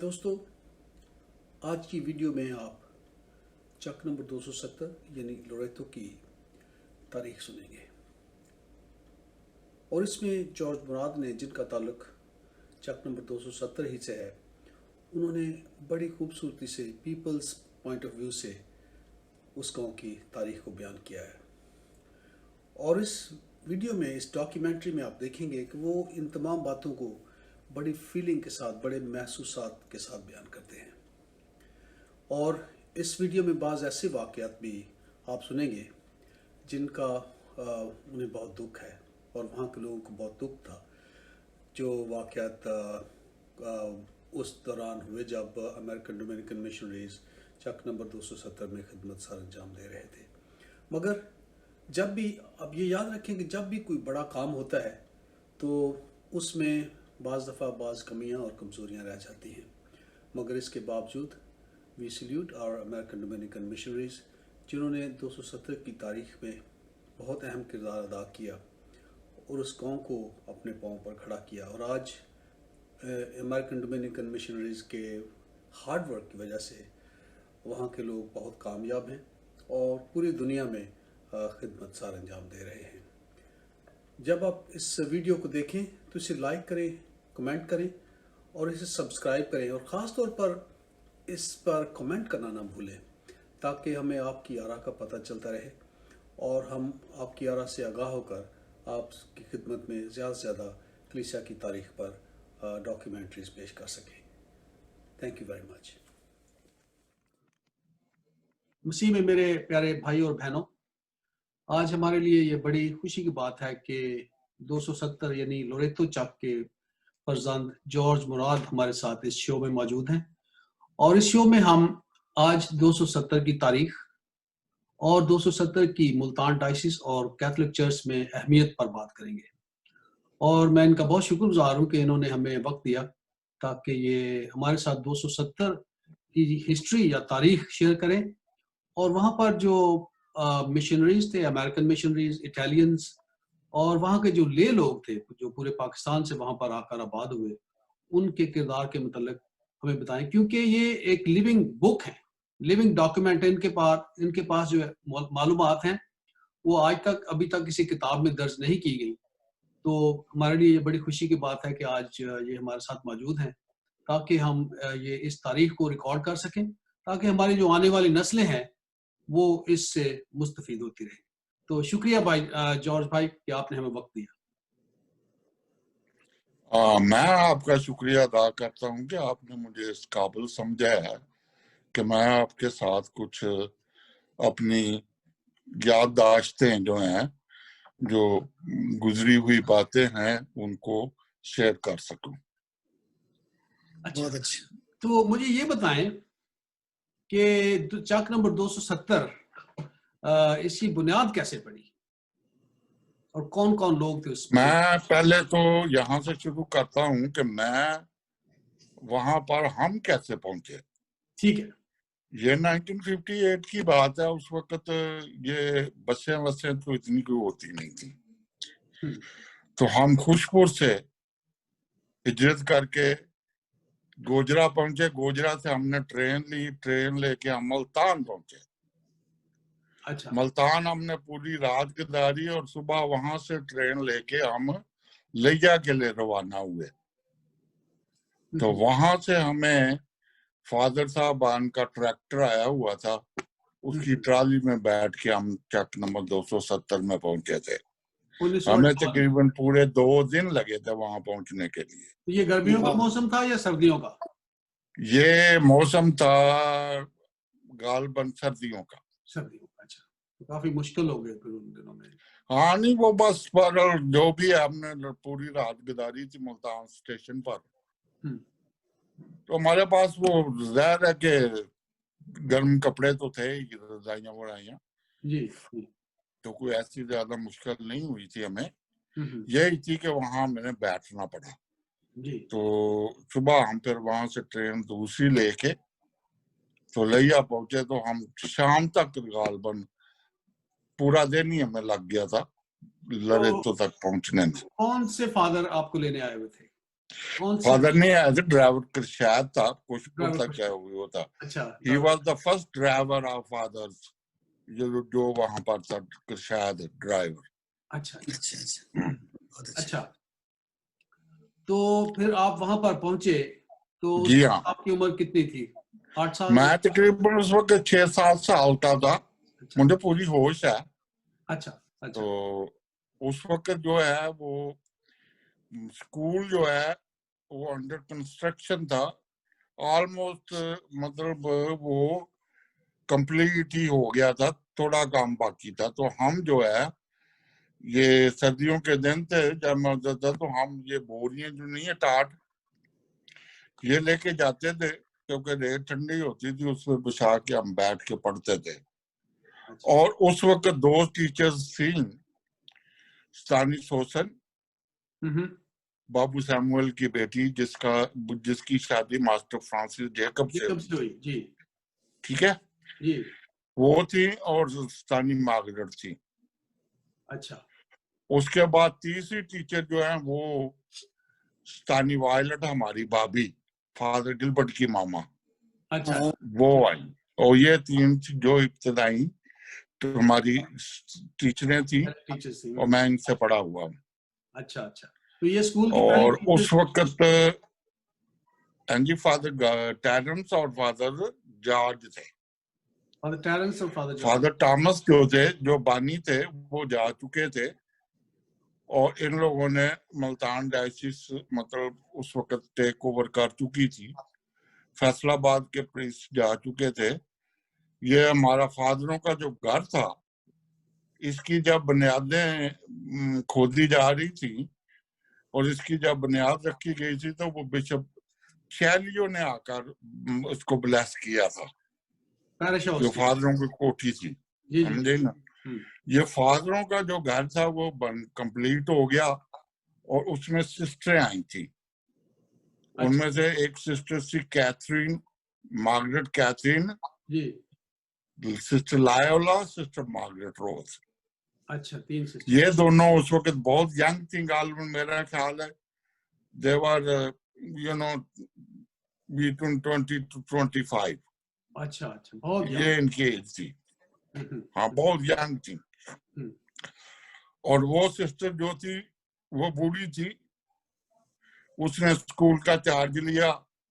दोस्तों, आज की वीडियो में आप चक नंबर 270 यानी लोरेतो की तारीख सुनेंगे। और इसमें जॉर्ज मुराद ने, जिनका ताल्लुक चक नंबर 270 ही से है, उन्होंने बड़ी खूबसूरती से पीपल्स पॉइंट ऑफ व्यू से उस गांव की तारीख को बयान किया है। और इस वीडियो में, इस डॉक्यूमेंट्री में आप देखेंगे कि वो इन तमाम बातों को बड़ी फीलिंग के साथ, बड़े महसूसात के साथ बयान करते हैं। और इस वीडियो में बाज़ ऐसे वाक़यात भी आप सुनेंगे जिनका उन्हें बहुत दुख है और वहाँ के लोगों को बहुत दुख था। जो वाक़यात उस दौरान हुए जब अमेरिकन डोमिनिकन मिशनरीज चक नंबर 270 में खिदमत सर अंजाम दे रहे थे। मगर जब भी, अब ये याद रखें कि जब भी कोई बड़ा काम होता है तो उसमें बाज़ दफ़ा बाज़ कमियां और कमज़ोरियां रह जाती हैं। मगर इसके बावजूद वी सल्यूट और अमेरिकन डोमिनिकन मिशनरीज, जिन्होंने 270 की तारीख में बहुत अहम किरदार अदा किया और उस गांव को अपने पांव पर खड़ा किया। और आज अमेरिकन डोमिनिकन मिशनरीज के हार्ड वर्क की वजह से वहाँ के लोग बहुत कामयाब हैं और पूरी दुनिया में खिदमत सार अंजाम दे रहे हैं। जब आप इस वीडियो को देखें तो इसे लाइक करें, कमेंट करें और इसे सब्सक्राइब करें, और ख़ास तौर पर इस पर कमेंट करना ना भूलें, ताकि हमें आपकी आरा का पता चलता रहे और हम आपकी आरा से आगाह होकर आपकी खिदमत में ज़्यादा से ज़्यादा कलीसिया की तारीख पर डॉक्यूमेंट्रीज पेश कर सकें। Thank you very much. मसीह में मेरे प्यारे भाई और बहनों, आज हमारे लिए ये बड़ी खुशी की बात है कि 270 यानी लोरेतो चक के फर्जंद जॉर्ज मुराद हमारे साथ इस शो में मौजूद हैं। और इस शो में हम आज 270 की तारीख और 270 की मुल्तान डायसिस और कैथोलिक चर्च में अहमियत पर बात करेंगे। और मैं इनका बहुत शुक्रगुजार हूँ कि इन्होंने हमें वक्त दिया ताकि ये हमारे साथ 270 की हिस्ट्री या तारीख शेयर करें। और वहाँ पर जो मिशनरीज थे, अमेरिकन मिशनरीज, इटालियंस और वहाँ के जो ले लोग थे जो पूरे पाकिस्तान से वहाँ पर आकर आबाद हुए, उनके किरदार के मतलब हमें बताएं, क्योंकि ये एक लिविंग बुक है, लिविंग डॉक्यूमेंट है। इनके पास जो मालूमात हैं वो आज तक, अभी तक किसी किताब में दर्ज नहीं की गई। तो हमारे लिए ये बड़ी खुशी की बात है कि आज ये हमारे साथ मौजूद हैं ताकि हम ये इस तारीख को रिकॉर्ड कर सकें, ताकि हमारी जो आने वाली नस्लें हैं वो इससे मुस्तफीद होती रहे। तो शुक्रिया भाई जॉर्ज भाई कि आपने हमें वक्त दिया। मैं आपका शुक्रिया अदा करता हूं कि आपने मुझे इस काबिल समझा है कि मैं आपके साथ कुछ अपनी याददाश्तें जो हैं, जो गुजरी हुई बातें हैं, उनको शेयर कर सकूं। बहुत अच्छा। तो मुझे ये बताएं कि चक नंबर 270 इसकी बुनियाद कैसे पड़ी और कौन कौन लोग थे उसमें? मैं पहले तो यहाँ से शुरू करता हूं कि मैं वहां पर हम कैसे पहुंचे। ठीक है। ये 1958 की बात है। उस वक्त ये बसें तो इतनी कोई होती नहीं थी। तो हम खुशपुर से हिजरत करके गोजरा पहुंचे। गोजरा से हमने ट्रेन ली, ट्रेन लेके हम मुल्तान पहुंचे। अच्छा। मुल्तान हमने पूरी रात गुजारी और सुबह वहां से ट्रेन लेके हम लिया के लिए रवाना हुए। तो वहां से हमें फादर साहबान का ट्रैक्टर आया हुआ था, उसकी ट्राली में बैठ के हम चक नंबर 270 में पहुंचे थे। हमें तकरीबन पूरे 2 दिन लगे थे वहां पहुंचने के लिए। तो ये गर्मियों का मौसम था या सर्दियों का? ये मौसम था गालबन सर्दियों का। सर्दियों का। अच्छा, तो काफी मुश्किल हो गए फिर उन दिनों में। हाँ, नहीं वो बस पर जो भी है, हमने पूरी रात गुजारी थी मुल्तान स्टेशन पर। तो हमारे पास वो ज़ाहिर है कि गर्म कपड़े तो थे, रजाइयाँ वजाइयाँ जी। तो कोई ऐसी ज्यादा मुश्किल नहीं हुई थी हमें। यही थी कि वहां मैंने बैठना पड़ा। जी। तो सुबह हम फिर वहां से ट्रेन दूसरी लेके तो लिया पहुंचे। तो हम शाम तक गालबन पूरा दिन ही हमें लग गया था लोरेतो तक पहुंचने में। कौन से फादर आपको लेने आए हुए थे? कौन से? फादर नहीं एज ए ड्राइवर शायद था, कुशपुर ड्राइवर तक है वो था। अच्छा, he was the first driver of fathers, जो वहां पर था शायद ड्राइवर। अच्छा अच्छा अच्छा अच्छा, बहुत अच्छा। अच्छा। तो फिर आप वहां पर पहुंचे तो उस जी वक्त हाँ, आपकी उम्र कितनी थी? 8 साल? मैं तकरीबन उस वक्त 6-7 साल का था, अच्छा मुझे पूरी होश है। अच्छा अच्छा तो उस वक्त जो है वो स्कूल जो है वो अंडर कंस्ट्रक्शन था, ऑलमोस्ट मतलब वो कंप्लीट ही हो गया था, थोड़ा काम बाकी था। तो हम जो है, ये सर्दियों के दिन थे जब मैं उधर था, तो हम ये बोरियां जो नहीं है टाट, ये लेके जाते थे, क्योंकि रेत ठंडी होती थी, उसमें बिछा के हम बैठ के पढ़ते थे। अच्छा। और उस वक्त 2 टीचर्स थी, स्टानी सोसन, हम्म। बाबू सैमुअल की बेटी, जिसकी शादी मास्टर फ्रांसिस जेकब ये से कब हुई से हुई थी, जी? ठीक है, जी। वो थी, और स्टानी मार्गरेट थी। अच्छा उसके बाद तीसरी टीचर जो है वो स्टानी वायलट, हमारी भाभी, फादर गिलबर्ट की मामा, अच्छा वो आई। और ये 3 जो इब्तदाई तो हमारी टीचरें थी, टीचर थी। और मैं इनसे पढ़ा हुआ हूँ। अच्छा अच्छा। तो ये स्कूल की और पहली उस वक्त एनजी फादर टैरेंस और फादर जॉर्ज थे। फादर टेरेंस और फादर जॉर्ज। फादर थॉमस जो थे, जो बानी थे, वो जा चुके थे, और इन लोगों ने मुल्तान डायसिस मतलब उस वक्त टेक ओवर कर चुकी थी, फैसलाबाद के प्रीस्ट जा चुके थे। ये हमारा फादरों का जो घर था, इसकी जब बुनियादें खोदी जा रही थी और इसकी जब बुनियाद रखी गई थी, तो वो बिशप शैलियों ने आकर उसको ब्लेस किया था, पैरिश जो हाउस की। फादरों की कोठी थी, जी जी। समझे ना। हम्म। ये फादरों का जो घर था वो कंप्लीट हो गया, और उसमें सिस्टरें आई थी। अच्छा उनमें से एक सिस्टर थी कैथरीन, मार्गरेट कैथरीन, जी। सिस्टर लायोला, सिस्टर मार्गरेट रोज। अच्छा, 3 सिस्टर। ये दोनों उस वक्त बहुत यंग थी, गालबन मेरा ख्याल है they were you know between 20 to 25। अच्छा अच्छा, बहुत ये इनकी एज थी, हम्म, हाँ बहुत यंग थी। हम्म। और वो सिस्टर जो थी वो बूढ़ी थी, उसने स्कूल का चार्ज लिया,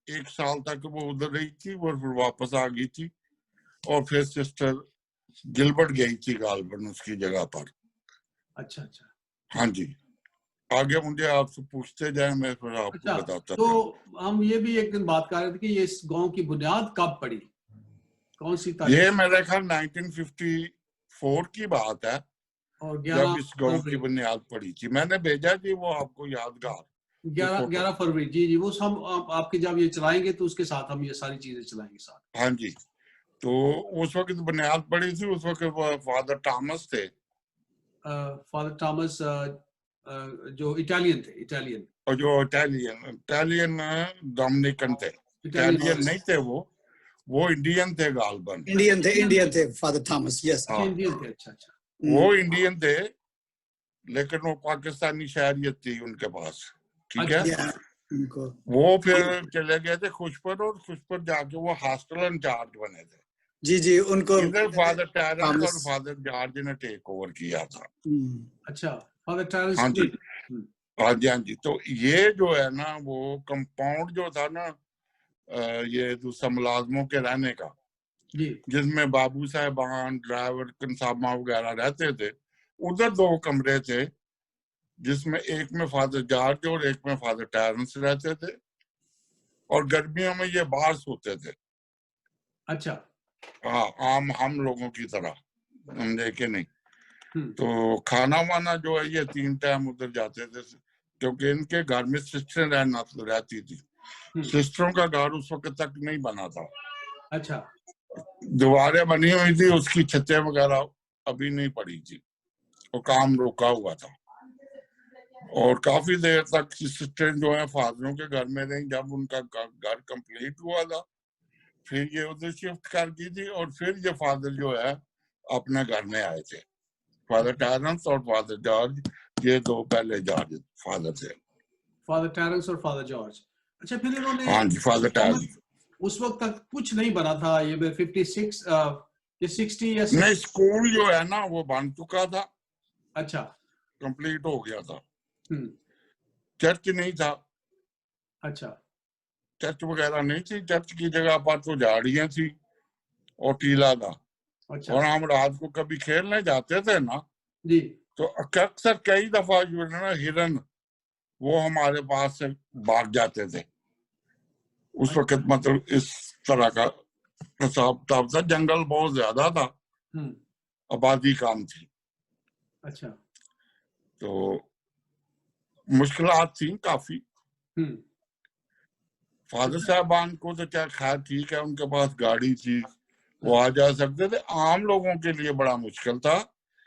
1 साल तक वो उधर रही थी, वो फिर वापस आ गई थी, और फिर सिस्टर गिलबर्ट गई थी गालबन उसकी जगह पर। अच्छा अच्छा हाँ जी, आगे मुझे आपसे पूछते जाए, मैं फिर आपको अच्छा। बताता तो हूँ। हम ये भी एक दिन बात कर रहे थे कि ये इस गांव की बुनियाद कब पड़ी, कौन सी तारीख? ये मेरे ख्याल 1954 की बात है, और जब 11 इस गांव की फरवरी। बुनियाद पड़ी थी। मैंने भेजा जी वो आपको यादगार, 11 फरवरी। जी जी, वो हम आपके जब ये चलाएंगे तो उसके साथ हम ये सारी चीजें चलाएंगे साथ। हाँ जी। तो उस वक्त बुनियाद पड़ी थी, उस वक्त फादर थॉमस थे, फादर थॉमस जो इटालियन थे, इटालियन और जो इटालियन डोमिनिकन थे। इटालियन। इटालियन नहीं थे वो इंडियन थे गालबन। इंडियन थे फादर थॉमस, यस। अच्छा, इंडियन थे। अच्छा अच्छा। वो इंडियन थे, लेकिन वो पाकिस्तानी शहरियत थी उनके पास, ठीक है। अच्छा उनको वो फिर चले गए थे खुशपर, और खुशपर जाके वो हॉस्टल इंचार्ज बने थे। जी जी, उनको इधर फादर टैरेंस और थॉमस। फादर जॉर्ज ने टेक ओवर किया था। अच्छा, फादर टेरेंस। हाँ जी, हाँ जी, हाँ जी। तो ये जो है ना, वो कंपाउंड जो था ना, ये दूसरा मुलाजमों के रहने का, जी। जिसमें बाबू साहबान, ड्राइवर, कंसामा वगैरह रहते थे, उधर 2 कमरे थे, जिसमें एक में फादर जॉर्ज और एक में फादर टैरेंस रहते थे, और गर्मियों में ये बाहर सोते थे। अच्छा। हाँ, आम हम लोगों की तरह, समझे कि नहीं। हम्म। तो खाना वाना जो है ये 3 टाइम उधर जाते थे, क्योंकि इनके घर में सिस्टरें रहती थी। सिस्टरों का घर उस वक्त तक नहीं बना था। अच्छा। दीवारें बनी हुई थी, उसकी छतें वगैरह अभी नहीं पड़ी थी, वो काम रुका हुआ था। और काफी देर तक सिस्टरें जो है फादरों के घर में रही। जब उनका घर कंप्लीट हुआ था, फिर ये उधर शिफ्ट कर दी थी, और फिर ये फादर जो है अपने घर में आए थे। फादर टैरेंस और फादर जॉर्ज, ये 2 पहले जॉर्ज फादर थे। फादर टेरेंस और फादर जॉर्ज। अच्छा, फिर इन्होंने हाँ जी, फादर टैरेंस। उस वक्त तक कुछ नहीं बना था, ये 56 ये 60 या नहीं, 60। स्कूल जो है ना वो बन चुका था, अच्छा। कंप्लीट हो गया था। हम्म। चर्च नहीं था, अच्छा। चर्च वगैरह नहीं थी। चर्च की जगह पर तो झाड़ियां थी और टीला था। अच्छा और हम रात को कभी खेलने जाते थे ना, जी। तो अक्सर कई दफा जो है ना हिरन वो हमारे पास से भाग जाते थे। उस वक्त मतलब इस तरह का हिसाब किताब था, जंगल बहुत ज्यादा था, हम्म। आबादी कम थी, अच्छा। तो मुश्किलात थी काफी। हम्म। फादर अच्छा। साहबान को तो क्या खैर ठीक है, उनके पास गाड़ी थी, वो आ जा सकते थे। आम लोगों के लिए बड़ा मुश्किल था।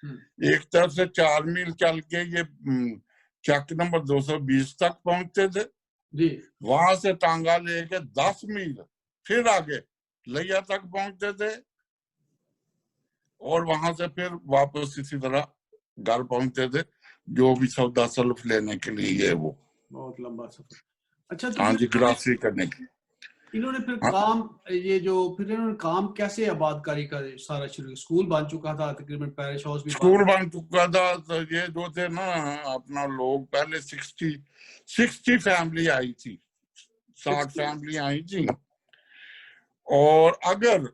हम्म। एक तरफ से 4 मील चल के ये चक नंबर 220 तक पहुंचते थे, जी। वहां से टांगा लेके 10 मील फिर आगे लिया तक पहुंचते थे, और वहां से फिर वापस इसी तरह घर पहुंचते थे, जो भी सौदा सल्फ लेने के लिए ये वो। बहुत लंबा सफर। अच्छा, तो हाँ फिर जी, ग्रासरी करने की। इन्होंने फिर हाँ, काम, ये जो फिर इन्होंने काम कैसे आबादकारी का सारा शुरू किया? स्कूल बन चुका था तकरीबन, पैरिश हाउस भी स्कूल बन चुका था, तो ये जो थे ना अपना लोग पहले 60 फैमिली आई थी, 60 फैमिली आई थी। और अगर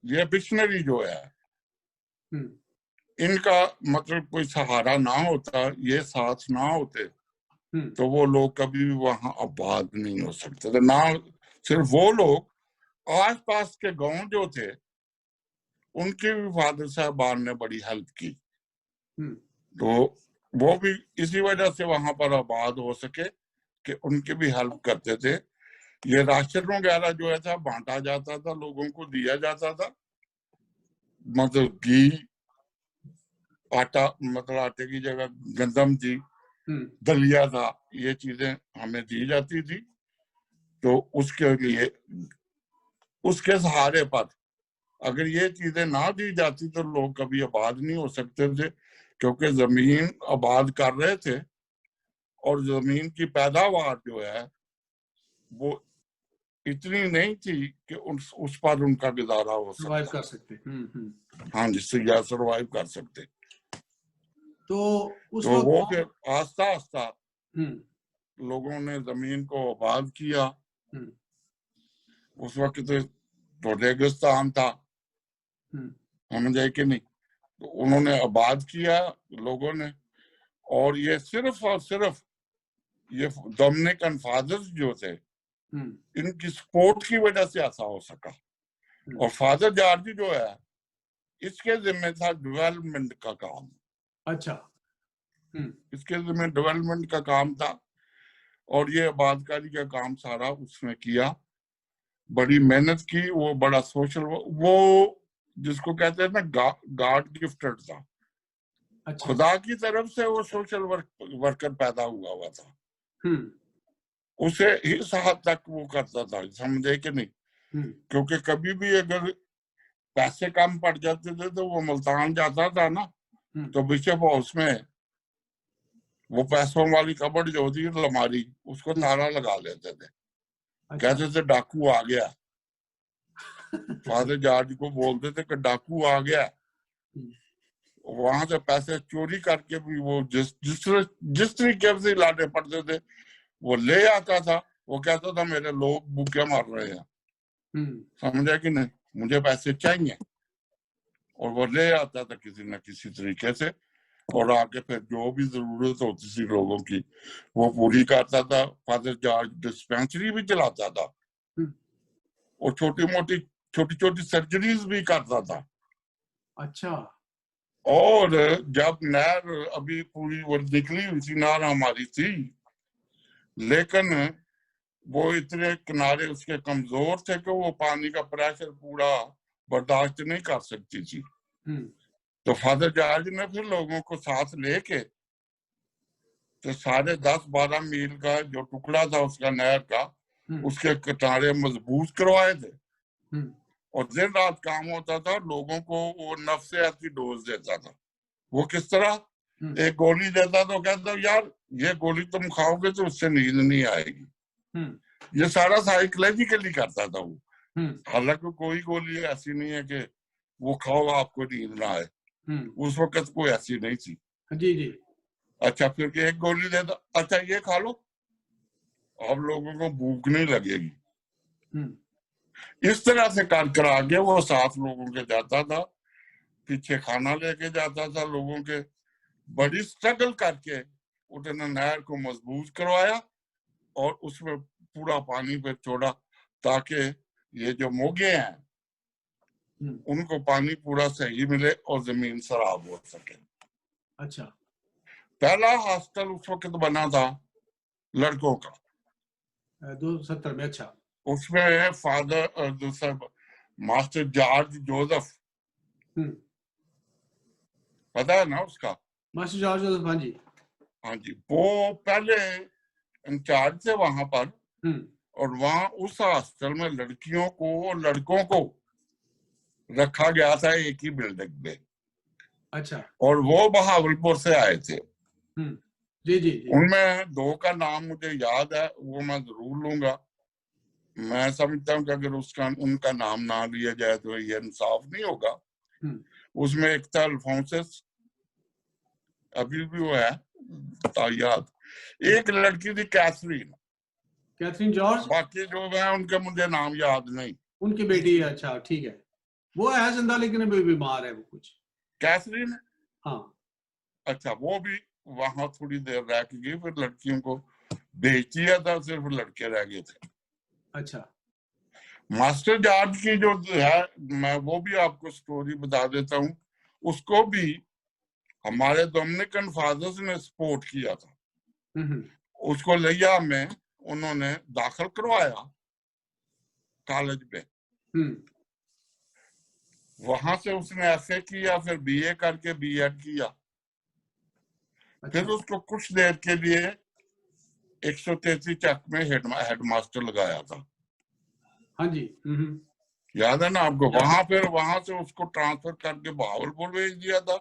ये मिशनरी जो है हम्म। इनका मतलब कोई सहारा ना होता, ये साथ ना होते, हम्म। तो वो लोग कभी भी वहां आबाद नहीं हो सकते थे। ना सिर्फ वो लोग, आसपास के गांव जो थे उनके भी फादर साहबान ने बड़ी हेल्प की, हम्म। तो वो भी इसी वजह से वहां पर आबाद हो सके कि उनकी भी हेल्प करते थे। ये राशन वगैरह जो है था बांटा जाता था, लोगों को दिया जाता था, मतलब घी, आटा, मतलब आटे की जगह गंदम थी, हम्म। दलिया था, ये चीजें हमें दी जाती थी। तो उसके लिए, उसके सहारे पर अगर ये चीजें ना दी जाती तो लोग कभी आबाद नहीं हो सकते थे, क्योंकि जमीन आबाद कर रहे थे और जमीन की पैदावार जो है वो इतनी नहीं थी कि उस पर उनका गुजारा हो सर्वाइव सकता। कर सकते। हम्म। हाँ, जिससे या सर्वाइव कर सकते। तो उस तो वो वक्त। फिर आस्ता आस्ता हम्म। लोगों ने जमीन को आबाद किया। हम्म। उस वक्त तो रेगिस्तान था, हम्म। समझे कि नहीं, तो उन्होंने आबाद किया लोगों ने। और ये सिर्फ और सिर्फ ये डोमिनिकन फादर्स जो थे, हम्म। इनकी सपोर्ट की वजह से ऐसा हो सका। और फादर जॉर्ज जो है, इसके जिम्मे था डेवलपमेंट का काम। अच्छा। हम्म। इसके जिम्मे डेवलपमेंट का काम था, और ये आबादकारी का काम सारा उसने किया, बड़ी मेहनत की। वो बड़ा सोशल, वो जिसको कहते हैं ना गॉड गिफ्टेड था, अच्छा। खुदा की तरफ से वो सोशल वर्कर पैदा हुआ था। हम्म। उसे इस हद तक वो करता था, समझे कि नहीं, हम्म। क्योंकि कभी भी अगर पैसे कम पड़ जाते थे तो वो मुल्तान जाता था ना, तो बिशप हाउस में वो पैसों वाली कबड़ जो होती है अलमारी, उसको ताला लगा लेते थे। अच्छा। कहते थे डाकू आ गया, फादर जॉर्ज को बोलते थे कि डाकू आ गया। वहां से पैसे चोरी करके भी वो जिस तरीके से लाने पड़ते थे वो ले आता था। वो कहता था मेरे लोग भूखे मर रहे हैं, समझा कि नहीं, मुझे पैसे चाहिए। और वो ले आता था किसी न किसी तरीके से, और आगे फिर जो भी जरूरत होती थी लोगों की वो पूरी करता था। फादर जॉर्ज डिस्पेंसरी भी चलाता था, और छोटी छोटी सर्जरीज भी करता था। अच्छा। और जब नहर अभी पूरी वो निकली हुई थी, नहर हमारी थी, लेकिन वो इतने किनारे उसके कमजोर थे कि वो पानी का प्रेशर पूरा बर्दाश्त नहीं कर सकती थी। तो फादर जॉर्ज ने फिर लोगों को साथ लेके तो 10.5-12 मील का जो टुकड़ा था उसका नहर का, उसके किनारे मजबूत करवाए थे। और दिन रात काम होता था, लोगों को वो नफ्सियाती डोज देता था। वो किस तरह एक गोली देता तो कहता यार ये गोली तुम खाओगे तो उससे नींद नहीं आएगी। ये सारा साइकोलॉजिकली करता था वो। हालांकि कोई गोली ऐसी नहीं है कि वो खाओ आपको नींद ना आए, उस वक्त कोई ऐसी नहीं थी। जी जी। अच्छा फिर एक गोली देता, अच्छा ये खा लो, अब लोगों को भूख नहीं लगेगी। इस तरह से कर कर आगे वो 7 लोगों के जाता था, पीछे खाना लेके जाता था लोगों के। बड़ी स्ट्रगल करके उसने नहर को मजबूत करवाया और उसमें पूरा पानी पे छोड़ा ताकि ये जो मोगे हैं उनको पानी पूरा सही मिले और जमीन सराब हो सके। अच्छा। पहला हॉस्टल उस वक्त बना था लड़कों का 2070 में। अच्छा। उसमें फादर दूसरा मास्टर जॉर्ज जोसेफ, पता है ना उसका? मास्टर जॉर्ज जोसेफ, हाँ जी। हाँ जी, वो पहले इंचार्ज थे वहां पर। और वहां उस हॉस्टल में लड़कियों को और लड़कों को रखा गया था एक ही बिल्डिंग में। अच्छा। और वो बहावलपुर से आए थे। जी जी जी। उनमें 2 का नाम मुझे याद है, वो मैं जरूर लूंगा। मैं समझता हूँ कि अगर उसका उनका नाम ना लिया जाए तो ये इंसाफ नहीं होगा। उसमें एक था अल्फोंसस, अभी भी वो है याद। एक लड़की थी कैथरीन जॉर्ज। बाकी जो है उनके मुझे नाम याद नहीं। उनकी बेटी है। अच्छा ठीक है, वो है जिंदा लेकिन अभी बीमार है वो कुछ। कैथरीन, हाँ। अच्छा वो भी वहां थोड़ी देर रह के गई, फिर लड़कियों को भेज दिया था, सिर्फ लड़के रह गए थे। अच्छा। मास्टर जॉर्ज की जो है, मैं वो भी आपको स्टोरी बता देता हूँ। उसको भी हमारे डोमिनिकन फादर्स ने सपोर्ट किया था। उसको लिया में उन्होंने दाखिल करवाया कॉलेज में। वहां से उसने एफए किया, फिर बीए करके बीएड किया। अच्छा। फिर उसको कुछ देर के लिए 133 चक में हेडमास्टर लगाया था। हाँ जी। याद है ना आपको? वहां से उसको ट्रांसफर करके बहावलपुर भेज दिया था।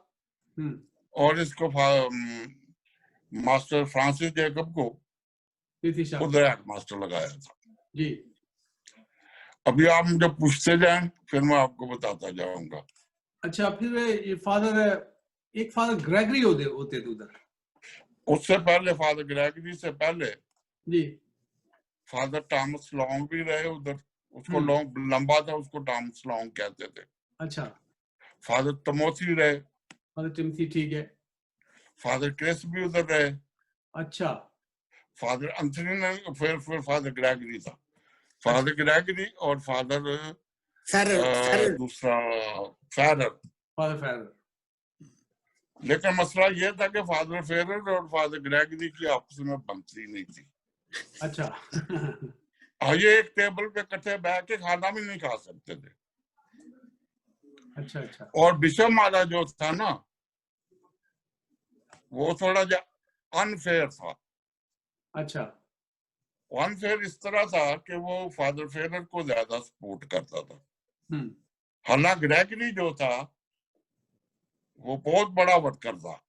और इसको मास्टर फ्रांसिस जैकब को उधर हेडमास्टर लगाया था जी। अभी आप मुझे पूछते जाएं, फिर मैं आपको बताता जाऊंगा। अच्छा, फिर ये फादर, एक फादर ग्रेगरी होते थे उधर। उससे पहले फादर ग्रेगरी से पहले जी फादर टॉमस लॉन्ग भी रहे उधर। उसको लॉन्ग लंबा था, उसको टॉमस लॉन्ग कहते थे। अच्छा। फादर तमोथी रहे। फादर टिमथी, ठीक है। फादर क्रिस भी उधर रहे। अच्छा। फादर एंथनी ने फिर फादर ग्रेगरी था। फादर ग्रेगरी और फादर दूसरा फेरर। Father Ferrer. लेकिन मसला ये था कि फादर फेरर और फादर ग्रेगरी की आपस में बनती नहीं थी। अच्छा। ये एक टेबल पे इकट्ठे बैठ के खाना भी नहीं खा सकते थे। अच्छा अच्छा। और बिशप महाराज जो था ना, वो थोड़ा अनफेयर था। अच्छा। अनफेयर इस तरह था कि वो फादर फेरर को ज्यादा सपोर्ट करता था। हालांकि ग्रेगरी जो था वो बहुत बड़ा वर्कर था।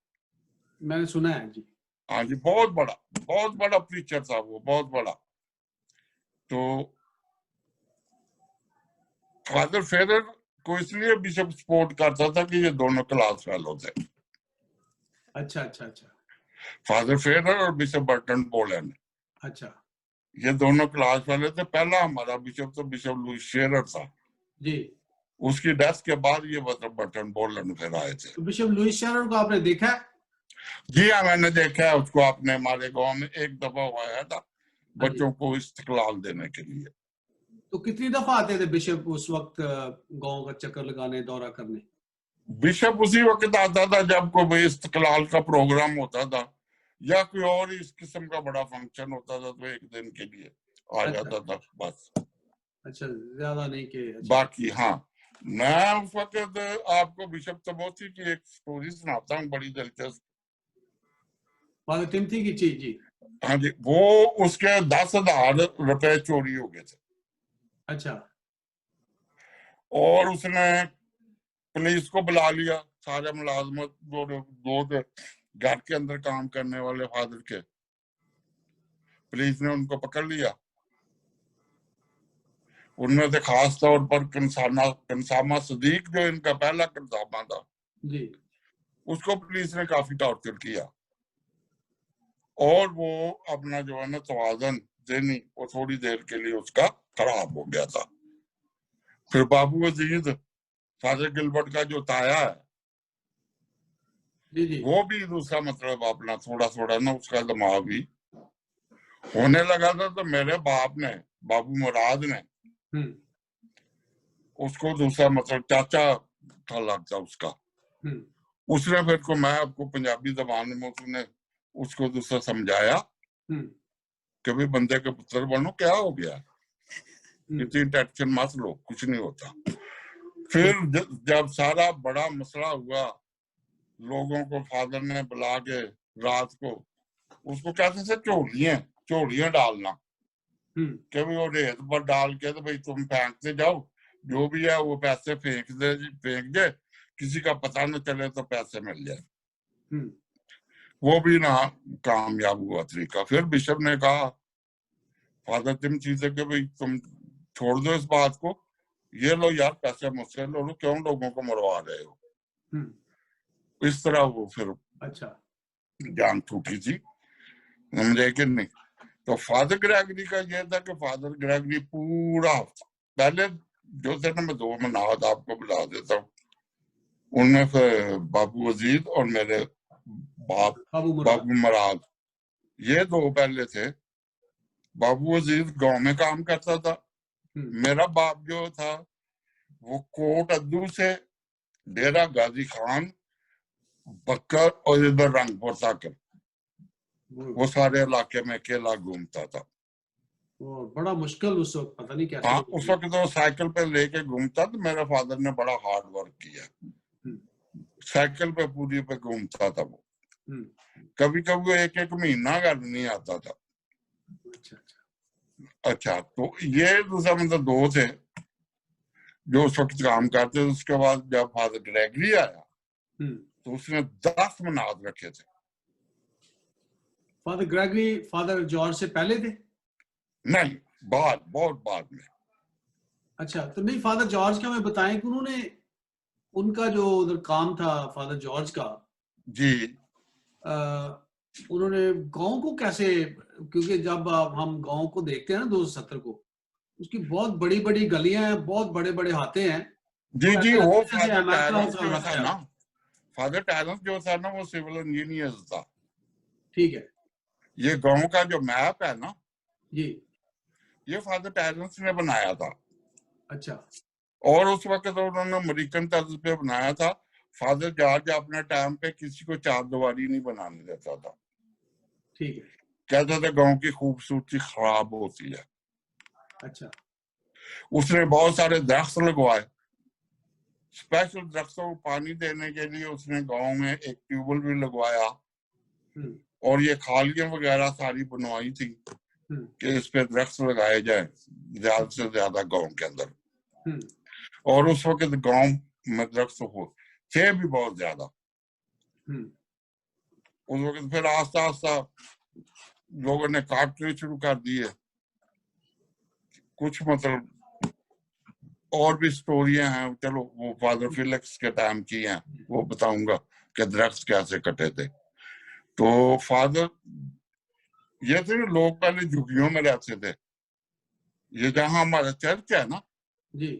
मैंने सुना है जी। हाँ जी, बहुत बड़ा प्रीचर था वो, बहुत बड़ा। तो फादर फेरर को इसलिए बिशप सपोर्ट करता था कि ये दोनों क्लास फेलो थे। अच्छा अच्छा अच्छा। फादर फेरर और बिशप बर्टन पोलैंड, अच्छा ये दोनों क्लास फेलो थे। पहला हमारा बिशप तो बिशप लुईस शेरर था जी। उसकी डेथ के बाद ये बर्टन पोलैंड फिर आए थे। तो बिशप लुईस शेरर को आपने देखा है? जी हाँ, मैंने देखा है उसको। आपने हमारे गांव में एक दफा आया था बच्चों को इस्तिकलाल देने के लिए। तो कितनी दफा आते थे बिशप उस वक्त गांव का चक्कर लगाने, दौरा करने? बिशप उसी वक्त आता था जब कोई इस्तिकलाल का प्रोग्राम होता था या कोई और इस किस्म का बड़ा फंक्शन होता था, तो एक दिन के लिए आ जाता था बस। अच्छा, ज्यादा नहीं के। अच्छा। बाकी हाँ, मैं उस वक्त आपको बिशप तमोथी की एक स्टोरी सुनाता हूँ, बड़ी दिलचस्प। फादर टिमथी की चीज जी। हाँ जी, वो उसके 10,000 रुपए चोरी हो गए थे। अच्छा। और उसने पुलिस को बुला लिया, सारे मुलाजमत दो थे, घर के अंदर काम करने वाले फादर के। पुलिस ने उनको पकड़ लिया। उनमें से खास तौर पर कंसामा सदीक, जो इनका पहला कंसामा था, जी उसको पुलिस ने काफी टॉर्चर किया और वो अपना जो है ना तवाज़ुन ज़हनी वो थोड़ी देर के लिए उसका खराब हो गया था। फिर बाबू अजीज फादर गिलबर्ट का जो ताया है जी जी वो भी दूसरा मतलब अपना थोड़ा थोड़ा ना उसका दिमाग भी होने लगा था। तो मेरे बाप ने, बाबू मुराद ने, हम्म उसको दूसरा मतलब चाचा था लगता उसका, हम्म उसने फिर को, मैं आपको पंजाबी जबान में उसने उसको दूसरा समझाया हम्म कि भाई बंदे के पुत्र बनो, क्या हो गया, हम्म इतनी टेंशन मत लो, कुछ नहीं होता। फिर जब सारा बड़ा मसला हुआ, लोगों को फादर ने बुला के रात को उसको कहते थे चोड़ियां डालना, कि भाई वो रेत पर डाल के तो भाई तुम फेंकते जाओ, जो भी है वो पैसे फेंक दे, किसी का पता न चले तो पैसे मिल जाए। वो भी ना कामयाब हुआ तरीका। फिर बिशप ने कहा फादर तुम चीजें कि भाई तुम छोड़ दो इस बात को, ये लो यार पैसे मुझसे लो, क्यों लोगों को मरवा रहे हो। इस तरह वो फिर अच्छा जान छूटी थी, समझे कि नहीं। तो फादर ग्रेगरी का ये था कि फादर ग्रेगरी पूरा पहले जो थे ना, मैं दो में नाद आपको बुला देता हूँ, उनमें फिर बाबू अजीज और मेरे बाप बाबू मुराद, ये दो पहले थे। बाबू अजीज गांव में काम करता था। मेरा बाप जो था वो कोट अद्दू से डेरा गाजी खान, बक्कर और इधर रंगपुर तक वो सारे इलाके में अकेला घूमता था। बड़ा मुश्किल उस वक्त, पता नहीं कैसे। हाँ, उस वक्त तो साइकिल पे लेके घूमता। तो मेरे फादर ने बड़ा हार्ड वर्क किया, साइकिल पे पूरी पे घूमता था वो। कभी कभी वो एक एक महीना घर नहीं आता था। अच्छा, तो ये दूसरा मतलब दो थे जो उस वक्त काम करते थे। उसके बाद जब फादर ग्रेगरी आया तो उसने 10 मनाद रखे थे। फादर ग्रेगरी फादर जॉर्ज से पहले थे? नहीं, बहुत बाद में। अच्छा, तो नहीं, फादर जॉर्ज का मैं बताएं कि उन्होंने, उनका जो उधर काम था फादर जॉर्ज का जी, उन्होंने गांव को कैसे, क्योंकि जब हम गांव को देखते हैं ना 270 को, उसकी बहुत बड़ी बड़ी गलियां हैं, बहुत बड़े बड़े हाथे हैं। जी जी, वो फादर अमेरिका जो था ना, फादर टैरेंस जो था ना, वो सिविल इंजीनियर था। ठीक है। ये गांव का जो मैप है ना जी, ये फादर टैरेंस ने बनाया था। अच्छा। और उस वक्त तो उन्होंने अमेरिकन तर्ज पे बनाया था। फादर जॉर्ज अपने टाइम पे किसी को चार दीवारी नहीं बनाने देता था। ठीक है। कहता था गांव की खूबसूरती खराब होती है। अच्छा। उसने बहुत सारे दरख्त लगवाए, स्पेशल दरख्तों को पानी देने के लिए उसने गांव में एक ट्यूबवेल भी लगवाया। और ये खालियां वगैरह सारी बनवाई थी कि इस पे दरख्त लगाए जाए ज्यादा से ज्यादा गांव के अंदर। और उस वक्त गांव में दरख्त हो थे भी बहुत ज्यादा। उस वक्त फिर आस्ता आस्ता लोगों ने काटने शुरू कर दिए। कुछ मतलब और भी स्टोरियां हैं, चलो वो फादर फिलिक्स के टाइम की हैं, वो बताऊंगा कि दरख्त कैसे कटे थे। तो फादर ये थे लोग पहले झुग्गियों में रहते थे। ये जहां हमारा चर्च है ना जी,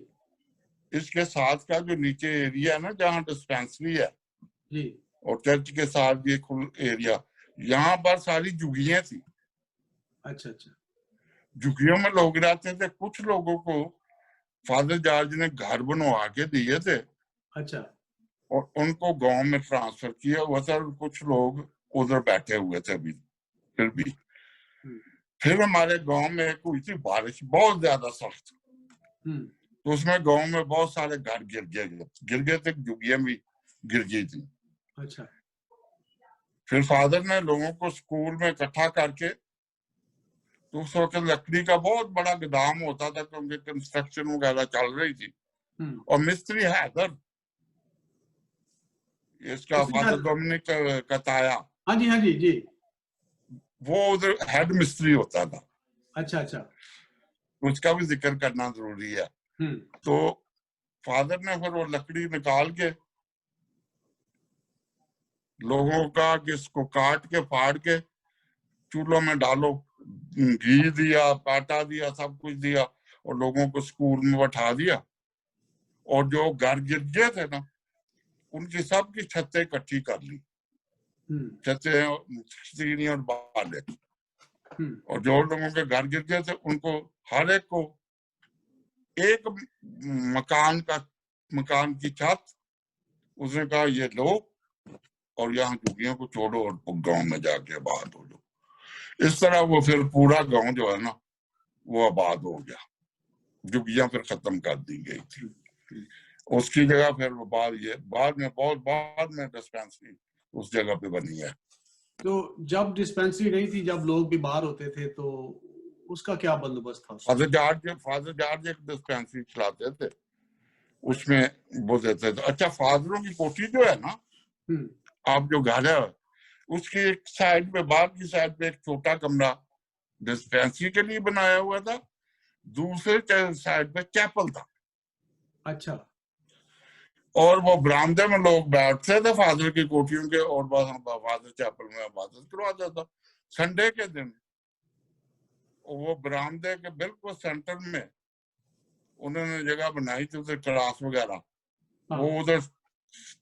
इसके साथ का जो नीचे एरिया है ना, जहाँ डिस्पेंसरी है जी, और चर्च के साथ ये खुल एरिया, यहाँ पर सारी झुग्गियां थी। अच्छा अच्छा। झुग्गियों में लोग रहते थे। कुछ लोगों को फादर जॉर्ज ने घर बनवा के दिए थे। अच्छा। और उनको गांव में ट्रांसफर किया हुआ था। कुछ लोग उधर बैठे हुए थे अभी फिर भी। फिर हमारे गांव में एक हुई थी बारिश बहुत ज्यादा सख्त, तो उसमें गांव में बहुत सारे घर गिर गए थे, झुग्गियां भी गिर गई थी। अच्छा। फिर फादर ने लोगों को स्कूल में इकट्ठा करके, तो उस वक्त लकड़ी का बहुत बड़ा गोदाम होता था क्योंकि कंस्ट्रक्शन वगैरह चल रही थी। और मिस्त्री हैदर इसका उसके फादर बाद- डोमिनिक कताया, हाँ जी, हाँ जी जी। वो उधर हेड मिस्त्री होता था। अच्छा अच्छा। उसका भी जिक्र करना जरूरी है। हम्म तो फादर ने फिर वो लकड़ी निकाल के लोगों का कि इसको काट के फाड़ के चूल्हों में डालो, घी दिया, आटा दिया, सब कुछ दिया और लोगों को स्कूल में बैठा दिया। और जो घर गिर गए थे ना, उनकी सबकी छतें इकट्ठी कर ली, छतें सीढ़ी और बाले। और जो लोगों के घर गिर गए थे उनको हर एक को एक मकान की छत, उसने कहा ये लो और यहाँ झुग्गियों को छोड़ो और गांव में जाके आबाद हो जाओ। इस तरह वो फिर पूरा गांव जो है ना वो आबाद हो गया। झुग्गियां फिर खत्म कर दी गई थी। उसकी जगह फिर वो बाद में बहुत बाद में डिस्पेंसरी उस जगह पे बनी है। तो जब डिस्पेंसरी नहीं थी, जब लोग बीमार होते थे, तो उसका क्या बंदोबस्त था? फादर जॉर्ज एक डिस्पेंसरी चलाते थे, उसमें वो देते थे। अच्छा, फादरों की कोठी जो है ना, आप जो घर है उसकी एक साइड पे, बाहर की साइड पे एक छोटा कमरा डिस्पेंसरी के लिए बनाया हुआ था, दूसरे साइड पे चैपल था। अच्छा। और वो बरामदे में लोग बैठते थे फादर की कोठियों के, और बस फादर चैपल में इबादत करवाता था। संडे के दिन वो बरामदे के बिल्कुल सेंटर में उन्होंने जगह बनाई थी, उधर क्लास वगैरह, वो उधर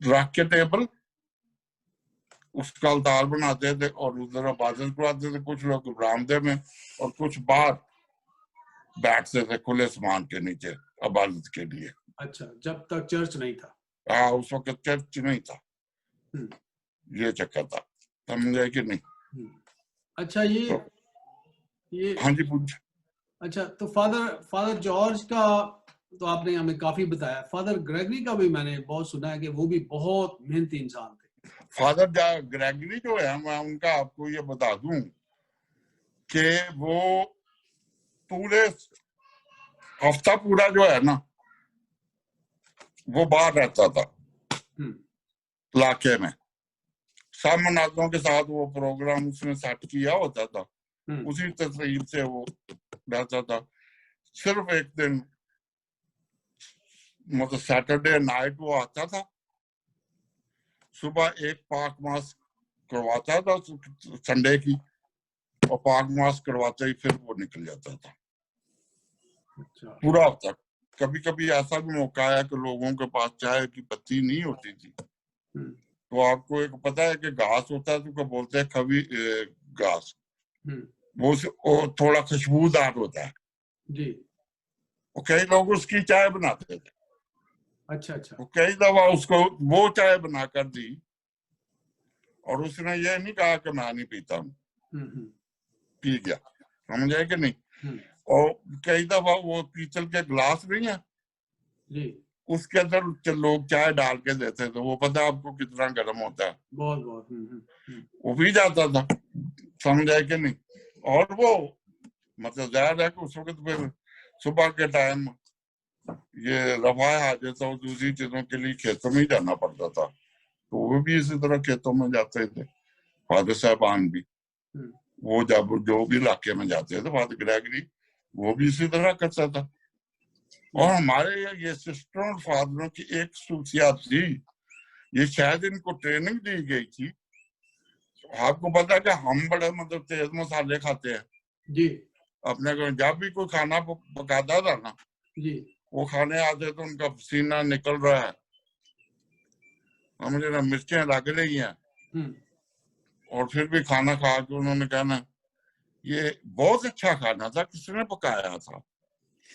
रख के टेबल, उसका अल्तार बनाते थे और उधर इबादत करवाते थे। कुछ लोग बरामदे में और कुछ बाहर बैठते थे खुले आसमान के नीचे इबादत के लिए। अच्छा, जब तक चर्च नहीं था। हाँ, उस वक्त चर्च नहीं था, ये चक्कर था, समझे कि नहीं? अच्छा, ये हाँ जी, पूछ। अच्छा, तो फादर जॉर्ज का तो आपने हमें काफी बताया। फादर ग्रेगरी का भी मैंने बहुत सुना है कि वो भी बहुत मेहनती इंसान थे। फादर ग्रेगरी जो है, मैं उनका आपको ये बता दूं कि वो पूरे हफ्ता पूरा जो है ना वो बाहर रहता था इलाके में। सब मनाजों के साथ वो प्रोग्राम उसने सेट किया होता था, उसी तरतीब से वो रहता था। सिर्फ एक दिन मतलब सैटरडे नाइट वो आता था, सुबह एक पाक मास करवाता था संडे की, और पाक मास करवाते ही फिर वो निकल जाता था। अच्छा। पूरा हफ्ता। कभी कभी ऐसा भी मौका आया कि लोगों के पास चाय की पत्ती नहीं होती थी, तो आपको एक पता है कि घास होता है, तो बोलते हैं खबी घास, वो थोड़ा खुशबूदार होता है जी। और कई लोग उसकी चाय बनाते थे। अच्छा अच्छा। तो कई दफा उसको वो चाय बनाकर दी और उसने ये नहीं कहा कि मैं नहीं पीता हूँ, पी गया, समझे कि नहीं? और कई दफा वो पीतल के गिलास नहीं है जी, उसके अंदर लोग चाय डाल के देते थे, वो पता आपको कितना गर्म होता है, बहुत बहुत। वो पी जाता था, समझे कि नहीं? और वो मतलब जाहिर है कि उस वक्त फिर सुबह के टाइम ये रफाए हाजत और दूसरी चीजों के लिए खेतों में ही जाना पड़ता था, तो वो भी इसी तरह खेतों में जाते थे। फादर साहबान भी वो जब जो भी इलाके में जाते थे, फादर ग्रेगरी वो भी इसी तरह करता था। और हमारे ये सिस्टर और फादरों की एक खसूसियात थी, ये शायद इनको ट्रेनिंग दी गई थी। आपको पता है कि हम बड़े मतलब तेज मसाले खाते हैं जी अपने को, जब भी कोई खाना पकाता था ना, जी, वो खाने आते तो उनका पसीना निकल रहा है, मुझे ना मिर्चें लग रही हैं, और फिर भी खाना खा के उन्होंने कहना ये बहुत अच्छा खाना था, किसने पकाया था?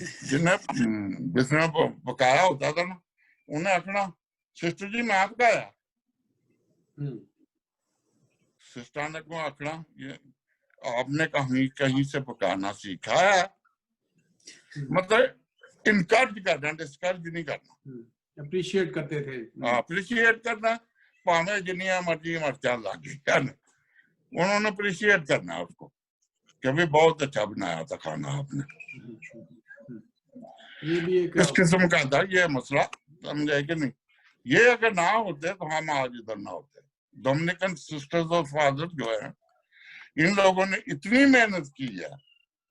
जिसने पकाया होता था ना, उन्हें आखना सिस्टर जी मैं पकाया, सिस्टर ने को आखना ये आपने कहीं कहीं से पकाना सीखा है। मतलब इनकरेज करना, डिस्करेज नहीं करना, अप्रिशिएट करते थे। अप्रिशिएट करना, भावे जिन्नियां मर्जी मर्चा लगी उन्होंने अप्रिशिएट करना उसको, कभी बहुत अच्छा बनाया था खाना आपने। ये भी एक इस किस्म का था ये मसला, समझे कि नहीं? ये अगर ना होते तो हम आज इधर ना होते। डोमिनिकन सिस्टर्स और फादर जो है, इन लोगों ने इतनी मेहनत की है,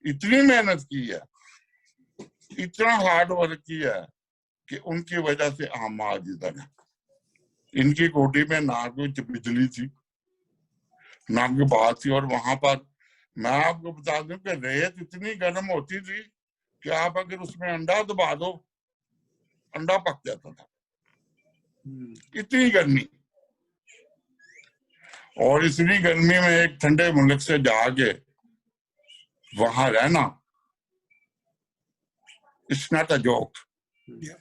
इतनी मेहनत की है, इतना हार्ड वर्क किया है कि उनकी वजह से हम आज इधर हैं। इनकी कोठी में ना कोई बिजली थी, ना कोई बात थी, और वहां पर मैं आपको बता दूं कि रेत इतनी गर्म होती थी कि आप अगर उसमें अंडा दबा दो, अंडा पक जाता था, इतनी गर्मी। और इतनी गर्मी में एक ठंडे मुल्क से जाके वहां रहना, इट्स नॉट अ जोक।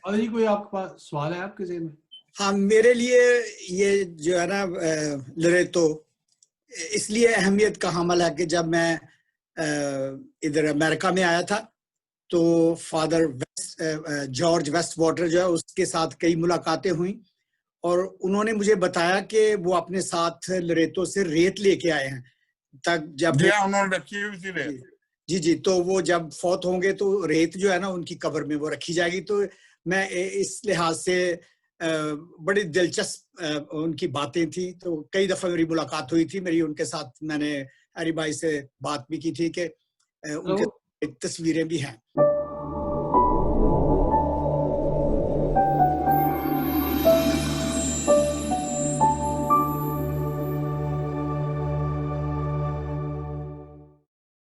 और ये कोई आपके पास सवाल है आपके ज़हन में? हाँ, मेरे लिए ये जो है ना लरेतो इसलिए अहमियत का हामिल है कि जब मैं इधर अमेरिका में आया था तो फादर जॉर्ज वेस्ट वाटर जो है उसके साथ कई मुलाकातें हुई, और उन्होंने मुझे बताया कि वो अपने साथ लरेतो से रेत लेके आए हैं तक जब उन्होंने रखी हुई थी रेत। जी, तो वो जब फौत होंगे तो रेत जो है ना उनकी कब्र में वो रखी जाएगी। तो मैं इस लिहाज से बड़ी दिलचस्प उनकी बातें थी। तो कई दफा मेरी मुलाकात हुई थी मेरी उनके साथ, मैंने हैरी भाई से बात भी की थी कि उनके तस्वीरें भी हैं।